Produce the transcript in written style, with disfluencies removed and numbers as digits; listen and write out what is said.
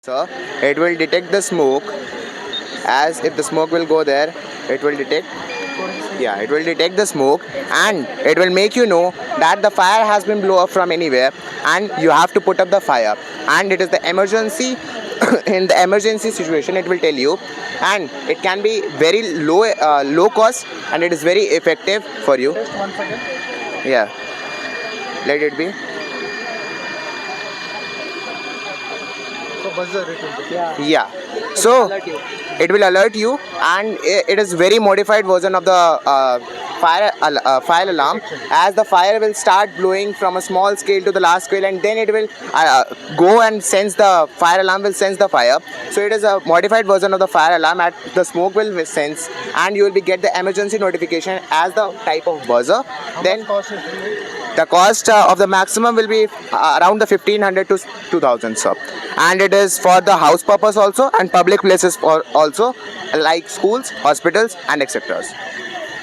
sir. It will detect the smoke. As if the smoke will go there, it will detect. Yeah, it will detect the smoke, and it will make you know that the fire has been blown up from anywhere, and you have to put up the fire. And it is the emergency. In the emergency situation, it will tell you, and it can be very low cost, and it is very effective for you. Just 1 second. Yeah, let it be. So buzzer it will be. Yeah. Yeah. So it will alert you, and it is very modified version of the fire alarm. As the fire will start blowing from a small scale to the large scale, and then it will go and sense the fire alarm will sense the fire. So it is a modified version of the fire alarm. At the smoke will sense, and you will be get the emergency notification as the type of buzzer. How Then much cost it will be? the cost of the maximum will be around the 1500 to 2000, sir. And it is for the house purpose also, and public places for also, like schools, hospitals, and etc.